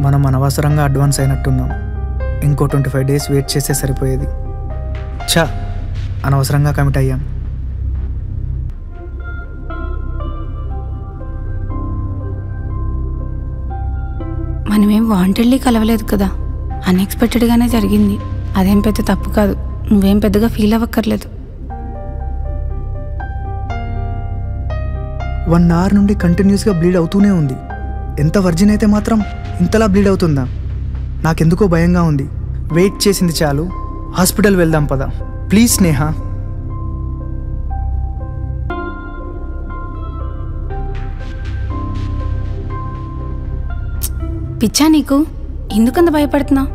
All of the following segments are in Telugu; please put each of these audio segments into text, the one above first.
మనం అనవసరంగా అడ్వాన్స్ అయినట్టున్నాం. ఇంకో 25 days వెయిట్ చేస్తే సరిపోయేది. అనవసరంగా కమిట్ అయ్యాం. మనమేం వాంటెడ్లీ కలవలేదు కదా, అన్ఎక్స్పెక్టెడ్గానే జరిగింది. అదేం పెద్ద తప్పు కాదు, నువ్వేం పెద్దగా ఫీల్ అవ్వక్కర్లేదు. 1 hour నుండి కంటిన్యూస్గా బ్లీడ్ అవుతూనే ఉంది. ఎంత వర్జిన్ అయితే మాత్రం ఇంతలా బ్లీడ్ అవుతుందా? నాకెందుకో భయంగా ఉంది. వెయిట్ చేసింది చాలు, హాస్పిటల్ వెళ్దాం పదా. ప్లీజ్ స్నేహ. పిచ్చా నీకు? ఎందుకంత భయపడుతున్నావు?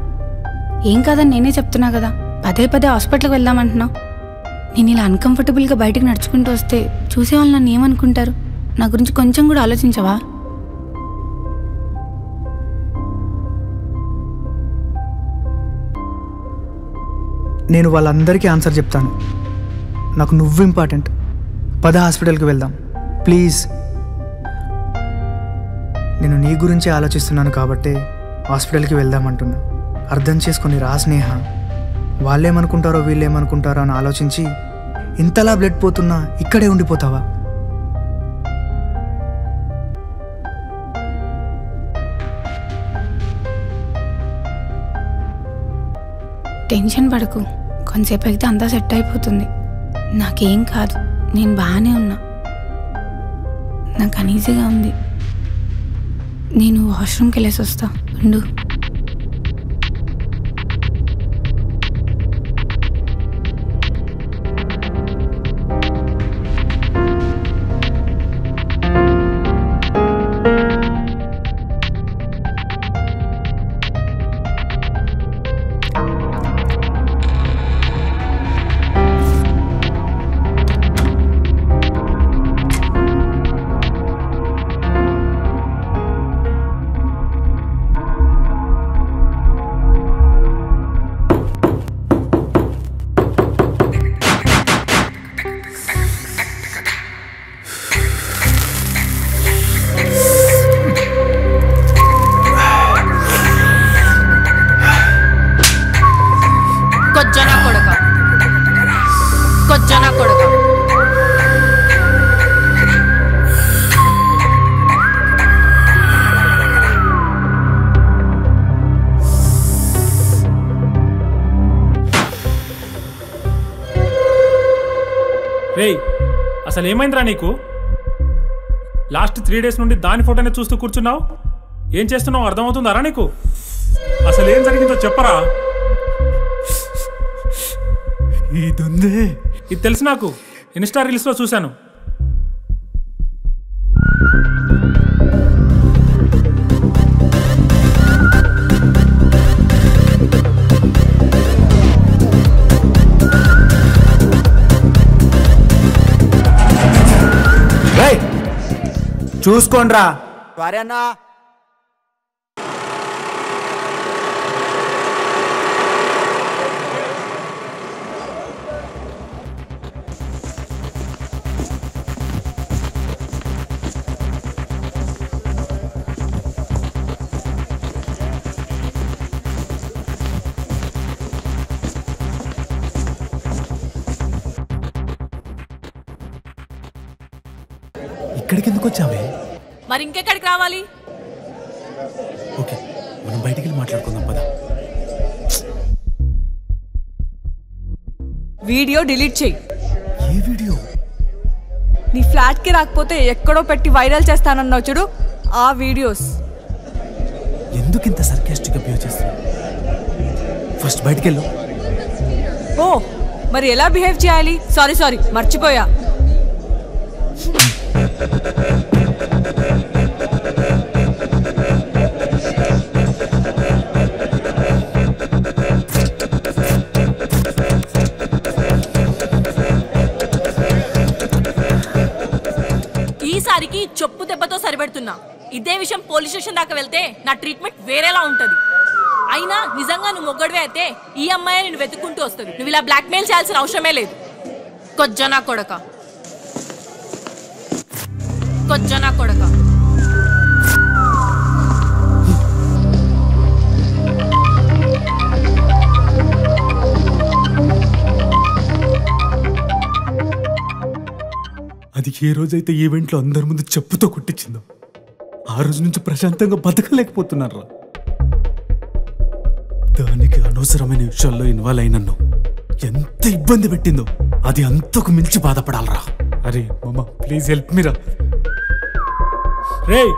ఏం కాదని నేనే చెప్తున్నా కదా, పదే హాస్పిటల్కి వెళ్దామంటున్నావు. నేను ఇలా అన్కంఫర్టబుల్గా బయటకు నడుచుకుంటూ వస్తే చూసేవాళ్ళు నన్ను ఏమనుకుంటారు? నా గురించి కొంచెం కూడా ఆలోచించవా? నేను వాళ్ళందరికీ ఆన్సర్ చెప్తాను. నాకు నువ్వు ఇంపార్టెంట్. పద హాస్పిటల్కి వెళ్దాం ప్లీజ్. నేను నీ గురించి ఆలోచిస్తున్నాను కాబట్టే హాస్పిటల్కి వెళ్దామంటున్నా. అర్థం చేసుకొని రా స్నేహ. వాళ్ళేమనుకుంటారో వీళ్ళేమనుకుంటారో అని ఆలోచించి ఇంతలా బ్లడ్ పోతున్నా ఇక్కడే ఉండిపోతావా? టెన్షన్ పడకు, కొంతసేపు అయితే అంతా సెట్ అయిపోతుంది. నాకేం కాదు, నేను బాగానే ఉన్నా. నాకు అనీజీగా ఉంది. నేను వాష్రూమ్కి వెళ్ళేసి వస్తా, ఉండు. రేయ్, అసలు ఏమైందిరా నీకు? లాస్ట్ 3 days నుండి దాని ఫోటోనే చూస్తూ కూర్చున్నావు. ఏం చేస్తున్నావు అర్థమవుతుందారా నీకు? అసలు ఏం జరిగిందో చెప్పరా. ఇది తెలుసు నాకు, ఇన్స్టా రీల్స్లో చూశాను. చూసుకోండ్రా. సరే అన్నా. ఇక్కడికి ఎందుకు వచ్చావే? మరి ఇంకెక్కడికి రావాలి? ఓకే, మనం బయటికి వెళ్ళి మాట్లాడుకుందాం పద. వీడియో డిలీట్ చెయ్యి. ఏ వీడియో? నీ ఫ్లాట్ కి రాకపోతే ఎక్కడో పెట్టి వైరల్ చేస్తానన్నావు చూడు, ఆ వీడియోస్. ఎందుకు ఇంత సర్కాస్టిక్ బిహేవ్ చేస్తున్నావు? ఫస్ట్ బయటికి వెళ్ళు. ఓ, మరి ఎలా బిహేవ్ చేయాలి? సారీ మర్చిపోయా. ఈసారికి చెప్పు దెబ్బతో సరిపెడుతున్నా. ఇదే విషయం పోలీస్ స్టేషన్ దాకా వెళ్తే నా ట్రీట్మెంట్ వేరేలా ఉంటది. అయినా నిజంగా నువ్వు మొగ్గడివే అయితే ఈ అమ్మాయి నేను వెతుక్కుంటూ వస్తుంది. నువ్వు ఇలా బ్లాక్మెయిల్ చేయాల్సిన అవసరమే లేదు. కొజ్జనా కొడక. ఏ రోజైతే ఈవెంట్లో అందరి ముందు చెప్పుతో కొట్టించిందో ఆ రోజు నుంచి ప్రశాంతంగా బతకలేకపోతున్నాను రా. దానికి అనవసరమైన విషయాల్లో ఇన్వాల్వ్ అయినన్ను ఎంత ఇబ్బంది పెట్టిందో అది అంతకు మించి బాధపడాలరా. అరే మామ ప్లీజ్ హెల్ప్ మీరా. రేయ్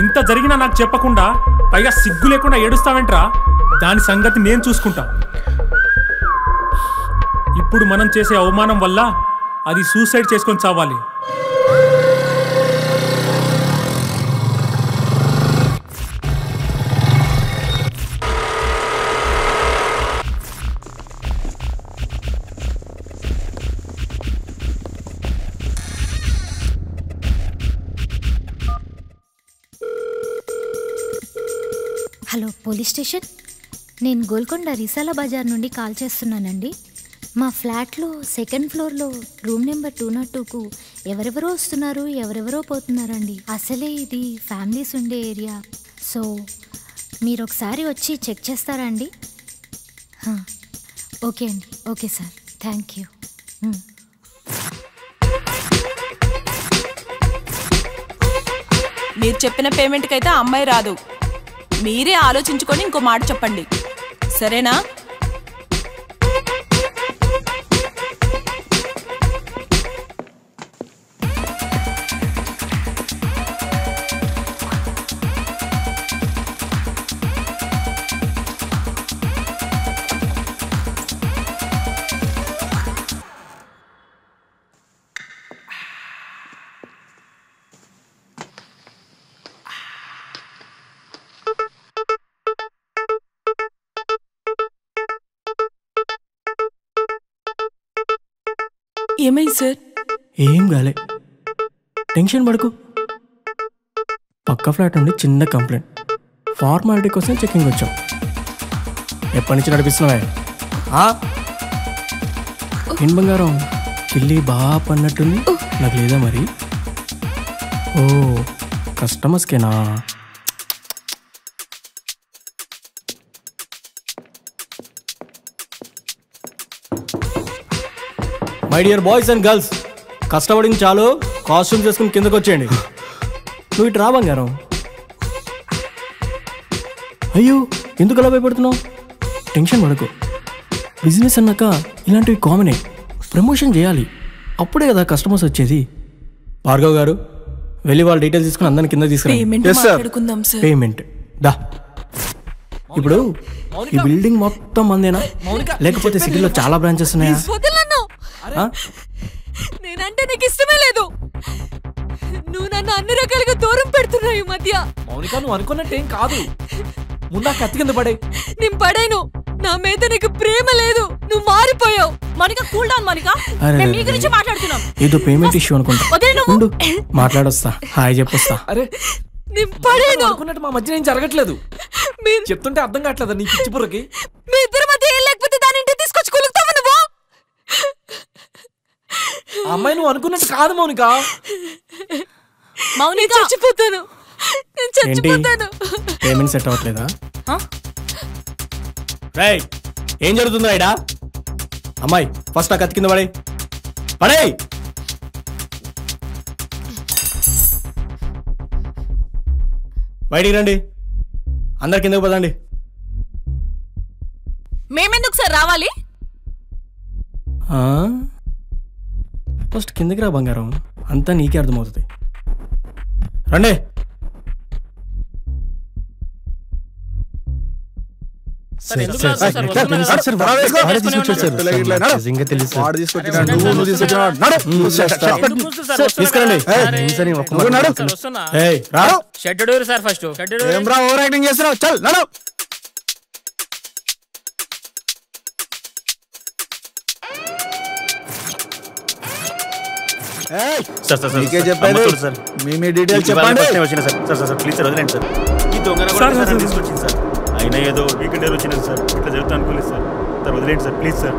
ఇంత జరిగినా నాకు చెప్పకుండా పైగా సిగ్గు లేకుండా ఏడుస్తావేంట్రా? దాని సంగతి నేను చూసుకుంటా. ఇప్పుడు మనం చేసే అవమానం వల్ల అది సూసైడ్ చేసుకొని చావాలి. హలో పోలీస్ స్టేషన్, నేను గోల్కొండ రిసాలా బజార్ నుండి కాల్ చేస్తున్నానండి. మా ఫ్లాట్లో సెకండ్ ఫ్లోర్లో రూమ్ నెంబర్ 202కు ఎవరెవరో వస్తున్నారు, ఎవరెవరో పోతున్నారండి. అసలే ఇది ఫ్యామిలీస్ ఉండే ఏరియా. సో మీరు ఒకసారి వచ్చి చెక్ చేస్తారా అండి? ఓకే అండి, ఓకే సార్, థ్యాంక్ యూ. మీరు చెప్పిన పేమెంట్కి అయితే అమ్మాయి రాదు. మీరే ఆలోచించుకొని ఇంకో మాట చెప్పండి, సరేనా? ఏమైంది సార్? ఏం కాలే, టెన్షన్ పడకు. పక్క ఫ్లాట్ నుండి చిన్న కంప్లైంట్, ఫార్మాలిటీ కోసం చెకింగ్ వచ్చాం. ఎప్పటి నుంచి నడిపిస్తున్నావే? ఏం బంగారం, కిల్లి బాగా పన్నట్టుంది. నాకు లేదా మరి? ఓ కస్టమర్స్కేనా? My dear boys and girls, కష్టపడింది చాలు, కాస్ట్యూమ్ చేసుకుని కిందకు వచ్చేయండి. నువ్వు ఇటు రా బంగారం. అయ్యో ఎందుకు అలా భయపడుతున్నావు? టెన్షన్ పడకు. బిజినెస్ అన్నాక ఇలాంటివి కామనే. ప్రమోషన్ చేయాలి, అప్పుడే కదా కస్టమర్స్ వచ్చేది. భార్గవ్ గారు వెళ్ళి వాళ్ళ డీటెయిల్స్ తీసుకుని అందరిని కింద తీసుకురండి. పేమెంట్ దా. ఇప్పుడు ఈ బిల్డింగ్ మొత్తం మందేనా, లేకపోతే సిటీలో చాలా బ్రాంచెస్ ఉన్నాయా? నేనంటే నీకు ఇష్టమే లేదు. నువ్వు నన్ను అన్ని రకాలుగా దూరం పెడుతున్నావు ఈ మధ్య. మౌనిక నువ్వు అనుకున్నట్టేం కాదు, ముందు కత్తి కింద పడే. నేను పడాను, నా మీద నీకు ప్రేమ లేదు, నువ్వు మారిపోయావు. మౌనిక కూల్ డౌన్ మౌనిక, మేము మీ గురించి మాట్లాడుతున్నాం. ఏదో పేమెంట్ ఇష్యూ అనుకుంటా. మాట్లాడొస్తా, హాయ్ చెప్పొస్తా. అరే నేను పడాను అనుకున్నట్టు మా మధ్య ఏం జరగట్లేదు. చెప్తుంటే అర్థం కావట్లేదా నీ పిచ్చి బుర్రకి? మీ ఇద్దరి మధ్య ఏం లేకపోతే దాని ఇంటికి తీసుకొచ్చి కొలుగుతావా నువ్వు? అమ్మాయి నువ్వు అనుకున్నట్టు కాదు మౌనిక. మౌనిక చచ్చిపోతాను, నేను చచ్చిపోతాను. పేమెంట్ సెట్ అవ్వట్లేదా? రేయ్ ఏం జరుగుతుందా ఇడా? అమ్మాయి ఫస్ట్ ఆ కత్తి కింద పడే పడే. బయటికి రండి, అందరి కిందకు పదండి. మేమెందుకు సార్ రావాలి? ఫస్ట్ కిందకి రా బంగారం, అంతా నీకే అర్థమవుతుంది. రండి. తీసుకురండి. ఓవర్ యాక్టింగ్ చేస్తున్నావు, చల్ నడు. మీ డీటెయిల్స్ చెప్పండి. అయినా ఏదో వీకెండ్ వచ్చినాను సార్, ఇట్లా జరుగుతా అనుకోలేదు సార్. సార్ వదిలేండి సార్, ప్లీజ్ సార్.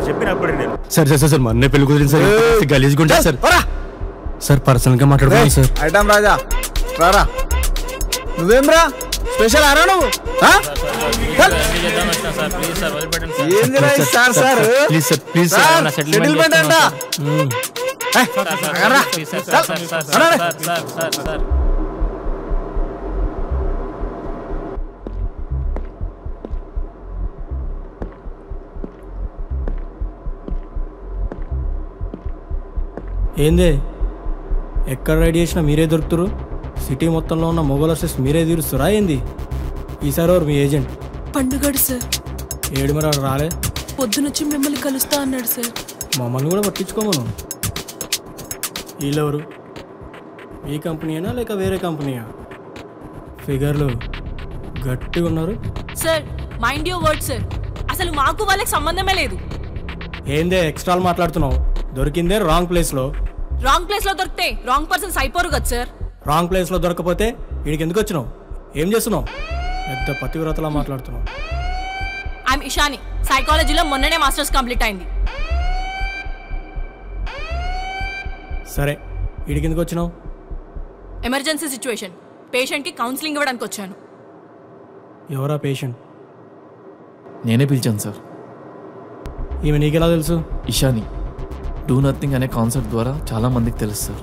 చెప్పినప్పుడే నేను సార్ మొన్నే పెళ్లి కుదిరింది సార్, గలీజ్గుంటా సార్. సార్ పర్సనల్ గా మాట్లాడుతున్నాను సార్. ఐటమ్ రాజా రారా, నువ్వేం రా స్పెషల్ ఆరా నువ్వు? ఏంది సార్? ప్లీజ్ సార్, సెటిల్మెంట్ అంట. ఏందే ఎక్కడ రెడీ చేసినా మీరే దొరుకుతురు? సిటీ మొత్తంలో ఉన్న మొగోల స్ట్రెస్ మీరే తీరుస్తురా ఏంది? ఈసారి ఎవరు మీ ఏజెంట్? పండుగడు సార్. ఏడు మరి రాలే? పొద్దునొచ్చి మిమ్మల్ని కలుస్తా అన్నాడు సార్. మమ్మల్ని కూడా పట్టించుకోమను. వీళ్ళెవరు? ఈ కంపెనీనా లేక వేరే కంపెనీయా? ఫిగర్లు గట్టిగా ఉన్నారు. Sir mind your word sir. అసలు మాకు వాళ్ళకి సంబంధమే లేదు. ఏందే ఎక్స్ట్రాలు మాట్లాడుతున్నావు? దొరికిందే రాంగ్ ప్లేస్లో. రాంగ్ ప్లేస్ లో దొరికితే రాంగ్ పర్సన్స్ అయిపోరు కదా సార్. రాంగ్ ప్లేస్లో దొరకపోతే వీడికి ఎందుకు వచ్చినావు? ఏం చేస్తున్నావు? పెద్ద పతివ్రతలా మాట్లాడుతున్నావు. ఐఎమ్ ఇషాని. సైకాలజీలో మొన్ననే మాస్టర్స్ కంప్లీట్ అయింది. సరే వీడికి ఎందుకు వచ్చినావు? Emergency situation. పేషెంట్కి కౌన్సిలింగ్ ఇవ్వడానికి వచ్చాను. ఎవరా పేషెంట్? నేనే పిలిచాను సార్. ఈమె నీకెలా తెలుసు? ఇషాని డూ నథింగ్ అనే కాన్సెప్ట్ ద్వారా చాలా మందికి తెలుసు సార్.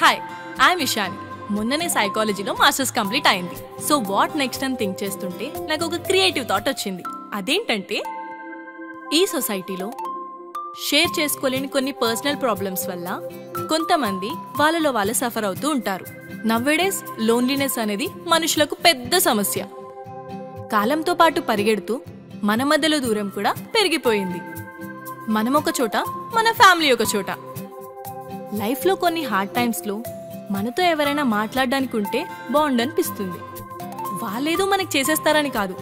Hi, I'm Ishani. మొన్ననే సైకాలజీలో మాస్టర్స్ కంప్లీట్ అయింది. సో వాట్ నెక్స్ట్ అని థింక్ చేస్తుంటే నాకు ఒక క్రియేటివ్ థాట్ వచ్చింది. అదేంటంటే ఈ సొసైటీలో షేర్ చేసుకోలేని కొన్ని పర్సనల్ ప్రాబ్లమ్స్ వల్ల కొంతమంది వాళ్ళలో వాళ్ళు సఫర్ అవుతూ ఉంటారు. నవ్వేడేస్ లోన్లీనెస్ అనేది మనుషులకు పెద్ద సమస్య. కాలంతో పాటు పరిగెడుతూ మన మధ్యలో దూరం కూడా పెరిగిపోయింది. మనం ఒక చోట, మన ఫ్యామిలీ ఒక చోట. లైఫ్లో కొన్ని హార్డ్ టైమ్స్లో మనతో ఎవరైనా మాట్లాడడానికి ఉంటే బాగుండనిపిస్తుంది. వాళ్ళేదో మనకు చేసేస్తారని కాదు,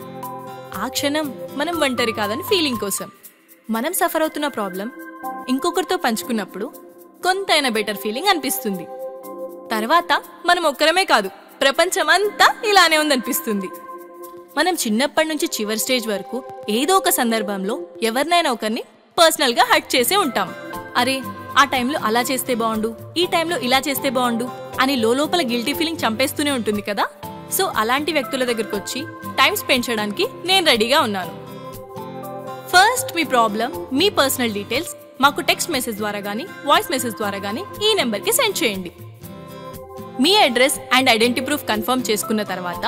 ఆ క్షణం మనం ఒంటరి కాదని ఫీలింగ్ కోసం. మనం సఫర్ అవుతున్న ప్రాబ్లం ఇంకొకరితో పంచుకున్నప్పుడు కొంతైనా బెటర్ ఫీలింగ్ అనిపిస్తుంది. తర్వాత మనం ఒక్కరమే కాదు, ప్రపంచమంతా ఇలానే ఉందనిపిస్తుంది. మనం చిన్నప్పటి నుంచి చివరి స్టేజ్ వరకు ఏదో ఒక సందర్భంలో ఎవరినైనా ఒకరిని పర్సనల్గా హర్ట్ చేసే ఉంటాం. అరే ఆ టైంలో అలా చేస్తే బాగుండు, ఈ టైంలో ఇలా చేస్తే బాగుండు అని లోపల గిల్టీ ఫీలింగ్ చంపేస్తూనే ఉంటుంది కదా. సో అలాంటి వ్యక్తుల దగ్గరకు వచ్చి టైం స్పెండ్ చేయడానికి నేను రెడీగా ఉన్నాను. ఫస్ట్ మీ ప్రాబ్లం, మీ పర్సనల్ డీటెయిల్స్ మాకు టెక్స్ట్ మెసేజ్ ద్వారా కానీ వాయిస్ మెసేజ్ ద్వారా కానీ ఈ నెంబర్కి సెండ్ చేయండి. మీ address and identity proof confirm చేసుకున్న తర్వాత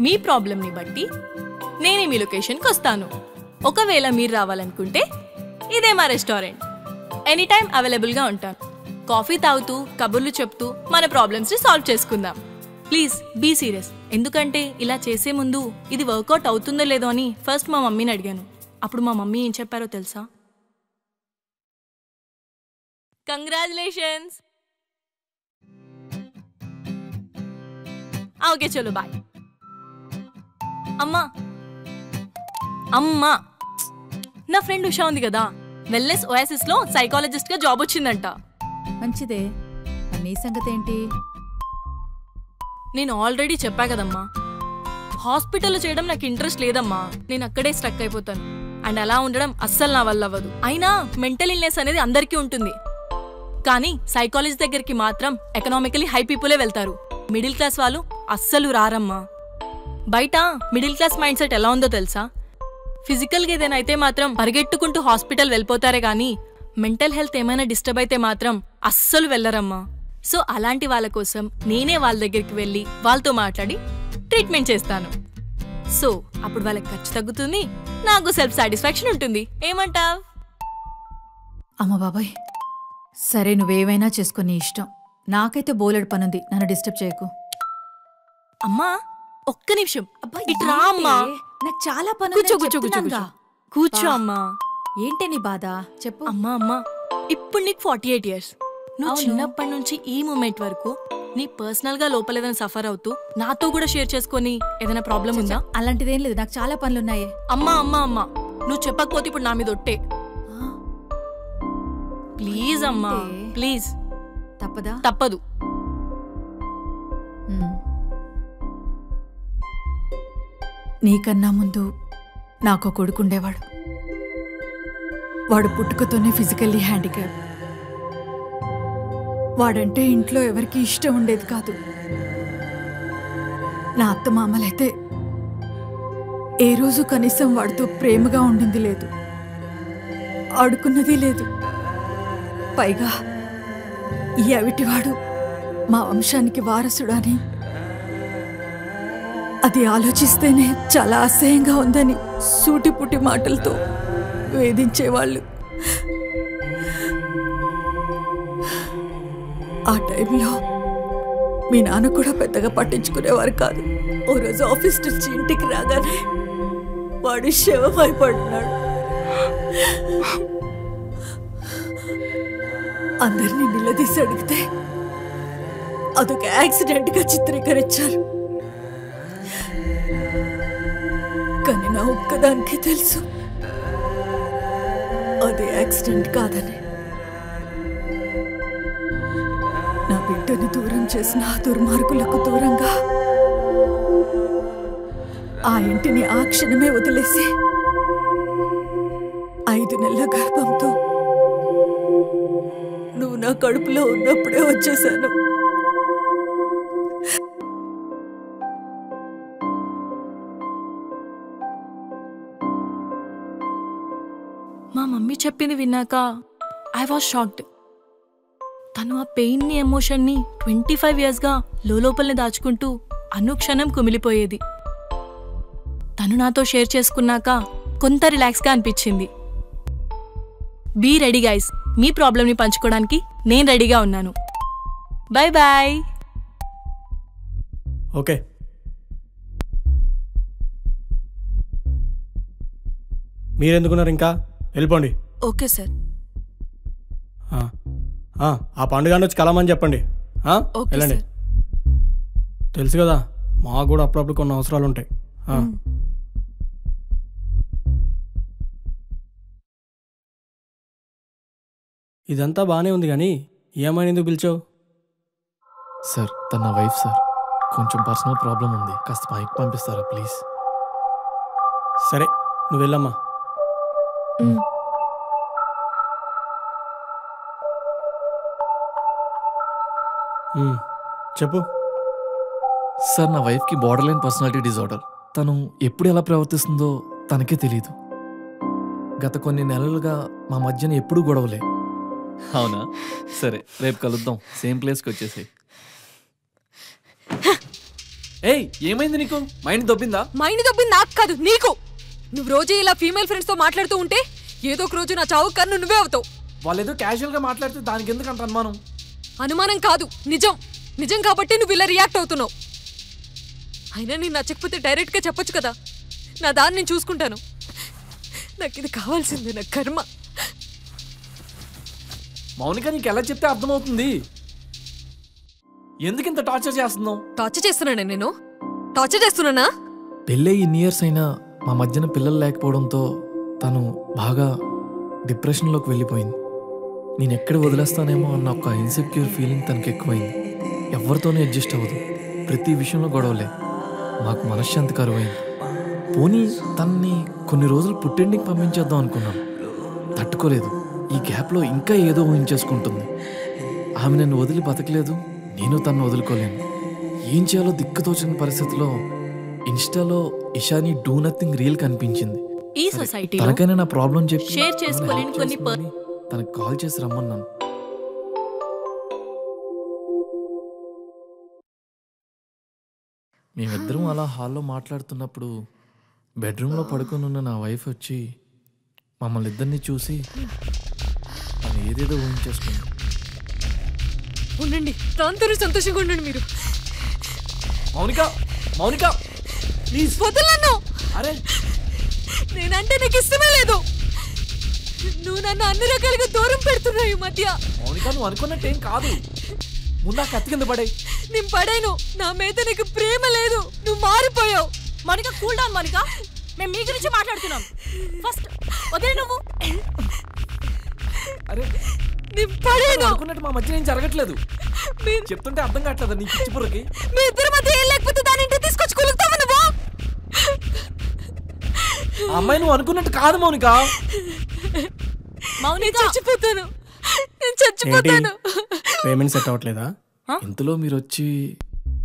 మీ ప్రాబ్లంని బట్టి నేనే మీ లొకేషన్కి వస్తాను. ఒకవేళ మీరు రావాలనుకుంటే ఇదే మా రెస్టారెంట్. ఎనీ టైం అవైలబుల్గా ఉంటాను. కాఫీ తాగుతూ కబుర్లు చెప్తూ మన ప్రాబ్లమ్స్ని సాల్వ్ చేసుకుందాం. Please be serious. ఎందుకంటే ఇలా చేసే ముందు ఇది వర్కౌట్ అవుతుందో లేదో అని ఫస్ట్ మా మమ్మీని అడిగాను. అప్పుడు మా మమ్మీ ఏం చెప్పారో తెలుసా? కంగ్రాచులేషన్స్. ఓకే చలో బాయ్. అమ్మా అమ్మా నా ఫ్రెండ్ ఉషా ఉంది కదా, వెల్నెస్ ఓయాసిస్ లో సైకాలజిస్ట్ గా జాబ్ వచ్చిందంట. మంచిదే. నీ సంగతి ఏంటి? నేను ఆల్రెడీ చెప్పా కదమ్మా, హాస్పిటల్లో చేయడం నాకు ఇంట్రెస్ట్ లేదమ్మా. నేను అక్కడే స్ట్రక్ అయిపోతాను. అండ్ అలా ఉండడం అస్సలు నా వల్ల అవ్వదు. అయినా మెంటల్ ఇల్నెస్ అనేది అందరికీ ఉంటుంది, కానీ సైకాలజీ దగ్గరికి మాత్రం ఎకనామికలీ హై పీపులే వెళ్తారు. మిడిల్ క్లాస్ వాళ్ళు అస్సలు రారమ్మా. బయట మిడిల్ క్లాస్ మైండ్ సెట్ ఎలా ఉందో తెలుసా? ఫిజికల్గా ఏదైనా అయితే మాత్రం పరిగెట్టుకుంటూ హాస్పిటల్ వెళ్ళిపోతారే కానీ మెంటల్ హెల్త్ ఏమైనా డిస్టర్బ్ అయితే మాత్రం అస్సలు వెళ్ళరమ్మా. సో అలాంటి వాళ్ళ కోసం నేనే వాళ్ళ దగ్గరికి వెళ్ళి వాళ్ళతో మాట్లాడి ట్రీట్మెంట్ చేస్తాను. సో అప్పుడు వాళ్ళకి ఖర్చు తగ్గుతుంది, నాకు సెల్ఫ్ సాటిస్ఫాక్షన్ ఉంటుంది. ఏమంటావ్? అమ్మ బాబాయ్, సరే నువ్వేమైనా చేసుకుని ఇష్టం. నాకైతే బోలెడు పనుంది, నన్ను డిస్టర్బ్ చేయకు. అమ్మా ఒక్క నిమిషం ఇట్రా అమ్మా. నాకు చాలా పని. కూర్చో కూర్చో కూర్చో కూర్చో అమ్మా. ఏంటి నీ బాధ చెప్పు. అమ్మా అమ్మా ఇప్పుడు నీకు 48 years. నువ్వు చిన్నప్పటి నుంచి ఈ మూమెంట్ వరకు నీ పర్సనల్ గా లోపల ఏదైనా సఫర్ అవుతూ నాతో కూడా షేర్ చేసుకొని ఏదైనా ప్రాబ్లం ఉందా? అలాంటిదేం లేదు, నాకు చాలా పనులున్నాయి. అమ్మా అమ్మా అమ్మా నువ్వు చెప్పకపోతే ఇప్పుడు నా మీద ఒట్టే. ప్లీజ్ అమ్మా ప్లీజ్. తప్పదా? తప్పదు. నీకన్నా ముందు నాకు కొడుకుండేవాడు. వాడు పుట్టుకతోనే ఫిజికల్లీ హ్యాండిక్యాప్. వాడంటే ఇంట్లో ఎవరికి ఇష్టం ఉండేది కాదు. నా అత్తమామలైతే ఏ రోజు కనీసం వాడితో ప్రేమగా ఉండింది లేదు, ఆడుకున్నది లేదు. పైగా ఈ అవిటివాడు మా వంశానికి వారసుడని, అది ఆలోచిస్తేనే చాలా అసహ్యంగా ఉందని సూటిపుటి మాటలతో వేధించేవాళ్ళు. ఆ టైంలో మీ నాన్న కూడా పెద్దగా పట్టించుకునేవారు కాదు. ఓ రోజు ఆఫీస్ నుంచి ఇంటికి రాగానే వాడు శవమైపడున్నాడు. అందరినీ నిలదీసి అడిగితే అదొక యాక్సిడెంట్గా చిత్రీకరించారు. కానీ నా ఒక్కదానికే తెలుసు అది యాక్సిడెంట్ కాదని. నా బిడ్డని దూరం చేసిన ఆ దుర్మార్గులకు దూరంగా ఆ ఇంటిని ఆ క్షణమే వదిలేసి 5 నెలల గర్భంతో నువ్వు నా కడుపులో ఉన్నప్పుడే వచ్చేసాను. మా మమ్మీ చెప్పింది విన్నాక ఐ వాజ్ షాక్డ్. తను ఆ పెయిన్ని, ఎమోషన్ని 25 ఇయర్స్గా లోపలనే దాచుకుంటూ అనుక్షణం కుమిలిపోయేది. తను నాతో షేర్ చేసుకున్నాక కొంత రిలాక్స్గా అనిపించింది. బీ రెడీ గైస్, మీ ప్రాబ్లమ్ని పంచుకోవడానికి నేను రెడీగా ఉన్నాను. Bye bye. ఓకే, మీరెందుకున్నారు? ఇంకా వెళ్ళిపోండి. Okay sir. ఆ పండుగ వచ్చి కలమని చెప్పండి. వెళ్ళండి. తెలుసు కదా, మాకు కూడా అప్పుడప్పుడు కొన్ని అవసరాలు ఉంటాయి. ఇదంతా బాగానే ఉంది కానీ ఏమైనా ఎందుకు పిలిచావు? సార్ తన నా వైఫ్ సార్, కొంచెం పర్సనల్ ప్రాబ్లం ఉంది, కాస్త పైకి పంపిస్తారా ప్లీజ్? సరే, నువ్వు వెళ్ళమ్మా. చెప్పు. సార్ నా వైఫ్కి బార్డర్ లైన్ పర్సనాలిటీ డిజార్డర్. తను ఎప్పుడు ఎలా ప్రవర్తిస్తుందో తనకే తెలియదు. గత కొన్ని నెలలుగా మా మధ్యన ఎప్పుడూ గొడవలే. అవునా? సరే, రేపు కలుద్దాం, సేమ్ ప్లేస్కి వచ్చేసాయి. ఏయ్, ఏమైంది నీకు? మైండ్ దొబ్బిందా? మైండ్ దొబ్బింది నాకు కాదు, నీకు. నువ్వు రోజు ఇలా ఫీమేల్ ఫ్రెండ్స్తో మాట్లాడుతూ ఉంటే ఏదో ఒక రోజు నా చావు కన్ను నువ్వే అవుతావు. వాళ్ళు ఏదో క్యాజువల్గా మాట్లాడితే దానికి ఎందుకంత అనుమానం? అనుమానం కాదు, నిజం. నిజం కాబట్టి నువ్వు ఇలా రియాక్ట్ అవుతున్నావు. అయినా నేను నచ్చకపోతే డైరెక్ట్గా చెప్పొచ్చు కదా, నా దాన్ని నేను చూసుకుంటాను. నాకు ఇది కావాల్సింది, నా కర్మ. మౌనిక, నీకు ఎలా చెప్తే అర్థమవుతుంది? ఎందుకు ఇంత టార్చర్ చేస్తున్నావు? టార్చర్ చేస్తున్నానే నేను? టార్చర్ చేస్తున్నానా? పెళ్ళై ఇన్ని ఇయర్స్ అయినా మా మధ్యన పిల్లలు లేకపోవడంతో తను బాగా డిప్రెషన్లోకి వెళ్ళిపోయింది. నేను ఎక్కడ వదిలేస్తానేమో అన్న ఒక ఇన్సెక్యూర్ ఫీలింగ్ తనకు ఎక్కువైంది. ఎవరితోనే అడ్జస్ట్ అవ్వదు, ప్రతి విషయంలో గొడవలే. మాకు మనశ్శాంతి కరువైంది. పోనీ తనని కొన్ని రోజులు పుట్టింటికి పంపించేద్దాం అనుకున్నాను, తట్టుకోలేదు. ఈ గ్యాప్లో ఇంకా ఏదో ఊహించేసుకుంటుంది. ఆమె నన్ను వదిలి బతకలేదు, నేను తనను వదులుకోలేను. ఏం చేయాలో దిక్కుతోచిన పరిస్థితిలో ఇన్స్టాలో ఇషాని డూ నథింగ్ రీల్ కనిపించింది. ఈ సొసైటీలో తనకైనా నా ప్రాబ్లం చెప్పి షేర్ చేసుకోలేని కొన్ని తనకు కాల్ చేసి రమ్మన్నాను. మేమిద్దరం అలా హాల్లో మాట్లాడుతున్నప్పుడు బెడ్రూమ్లో పడుకొని ఉన్న నా వైఫ్ వచ్చి మమ్మల్ని ఇద్దరిని చూసి తను ఏదేదో ఊహించేసుకుంది. ఉండండి, దాంతో సంతోషంగా ఉండండి మీరు. మౌనిక, మౌనిక ప్లీజ్ వదలను. అరే, నేనంటే నీకు ఇష్టమే లేదు. నువ్వు నన్ను అన్ని రకాలుగా దూరం పెడుతున్నావు ఈ మధ్య. మౌనిక, నువ్వు అనుకున్నట్టేం కాదు. ముందు ఆ కత్తి కింద పడే. నేను పడాను. నా మీద నీకు ప్రేమ లేదు, నువ్వు మారిపోయావు. Mounika, cool down Mounika. మేము మీ గురించి మాట్లాడుతున్నాం. ఫస్ట్ వదిలే నువ్వు. అరే, నేను పడాను. అనుకున్నట్టు మా మధ్య ఏం జరగట్లేదు. చెప్తుంటే అర్థం కావట్లేదు నీ పిచ్చి బుర్రకి. మీ ఇద్దరి మధ్య ఏం లేకపోతే దాని ఇంటికి తీసుకొచ్చి కొలుగుతావా నువ్వు? ఆ అమ్మాయి నువ్వు అనుకున్నట్టు కాదు మౌనిక. మౌనిక, చచ్చిపోతాను, నేను చచ్చిపోతాను. పేమెంట్ సెట్ అవ్వట్లేదా? ఇంతలో మీరు వచ్చి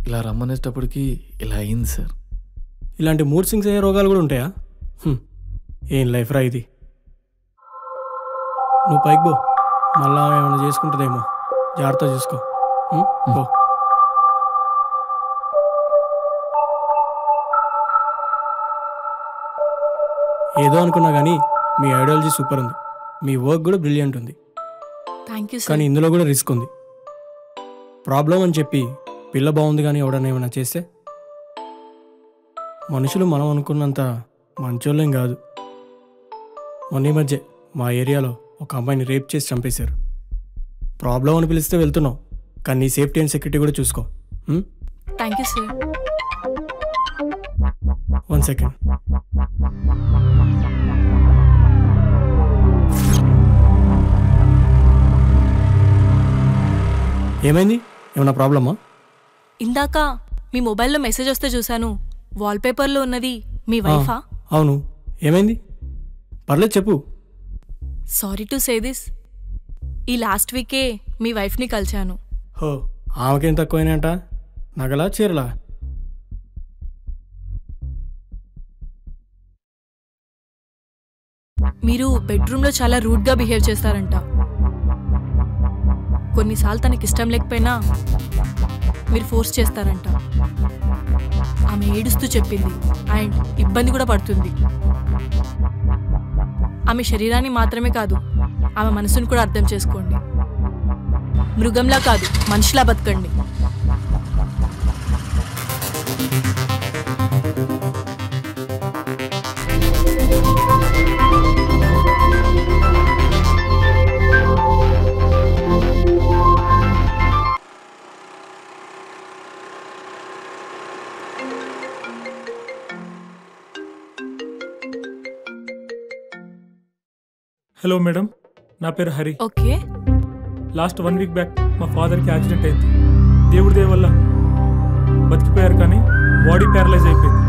ఇలా రమ్మనేటప్పటికి ఇలా అయింది సార్. ఇలాంటి మూడ్ స్వింగ్స్ అయ్యే రోగాలు కూడా ఉంటాయా? ఏం లైఫ్ రా ఇది. నువ్వు పైకి పో, మళ్ళా ఏమైనా చేసుకుంటుందేమో, జాగ్రత్త చూసుకో. పో. ఏదో అనుకున్నా కానీ మీ ఐడియాలజీ సూపర్ ఉంది, మీ వర్క్ కూడా బ్రిలియంట్ ఉంది. థ్యాంక్ యూ కానీ సార్. ఇందులో కూడా రిస్క్ ఉంది. ప్రాబ్లం అని చెప్పి పిల్ల బాగుంది కానీ ఎవడన్నా ఏమైనా చేస్తే, మనుషులు మనం అనుకున్నంత మంచోళ్ళేం కాదు. మొన్న ఈ మధ్య మా ఏరియాలో ఒక అమ్మాయిని రేప్ చేసి చంపేశారు. ప్రాబ్లం అని పిలిస్తే వెళ్తున్నావు, కానీ నీ సేఫ్టీ అండ్ సెక్యూరిటీ కూడా చూసుకో. Thank you sir. 1 సెకండ్. ఏమైంది? ఏమన్నా ప్రాబ్లమా? ఇందాక మీ మొబైల్లో మెసేజ్ వస్తే చూశాను. వాల్పేపర్లో ఉన్నది మీ వైఫా? అవును. ఏమైంది? పర్లేదు చెప్పు. సారీ టు సే దిస్, ఈ లాస్ట్ వీకే మీ వైఫ్ని కలిశాను. హో, ఆమెకేం తక్కువైనాయంట? నగలా చీరలా? మీరు బెడ్రూమ్లో చాలా రూడ్గా బిహేవ్ చేస్తారంట. కొన్నిసార్లు తనకి ఇష్టం లేకపోయినా మీరు ఫోర్స్ చేస్తారంట. ఆమె ఏడుస్తూ చెప్పింది, అండ్ ఇబ్బంది కూడా పడుతుంది. ఆమె శరీరాన్ని మాత్రమే కాదు, ఆమె మనసును కూడా అర్థం చేసుకోండి. మృగంలా కాదు, మనిషిలా బతకండి. హలో మేడం, నా పేరు Hari. Okay. Last 1 week back మా ఫాదర్కి యాక్సిడెంట్ అయింది. దేవుడి దయ వల్ల బతికిపోయారు, కానీ బాడీ ప్యారలైజ్ అయిపోయింది.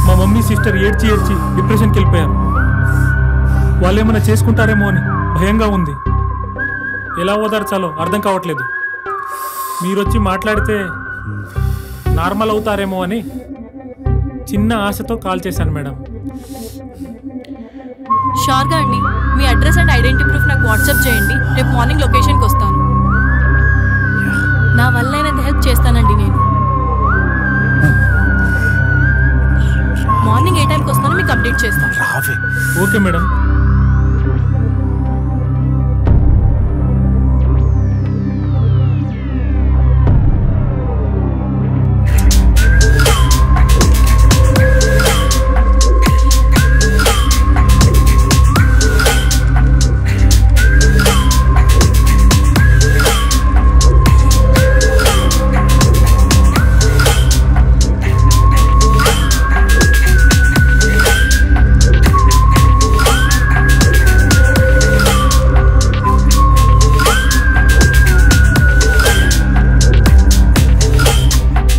మా మమ్మీ సిస్టర్ ఏడ్చి ఏడ్చి డిప్రెషన్కి వెళ్ళిపోయారు. వాళ్ళు ఏమైనా చేసుకుంటారేమో అని భయంగా ఉంది. ఎలా ఓదార్చాలో అర్థం కావట్లేదు. మీరు వచ్చి మాట్లాడితే నార్మల్ అవుతారేమో అని చిన్న ఆశతో కాల్ చేశాను మేడం. షూర్గా అండి, మీ అడ్రస్ అండ్ ఐడెంటిటీ ప్రూఫ్ నాకు వాట్సాప్ చేయండి. రేపు మార్నింగ్ లొకేషన్కి వస్తాను. నా వల్ల అయినంత హెల్ప్ చేస్తానండి. నేను మార్నింగ్ ఏ టైంకి వస్తానో మీకు అప్డేట్ చేస్తాను. Okay madam.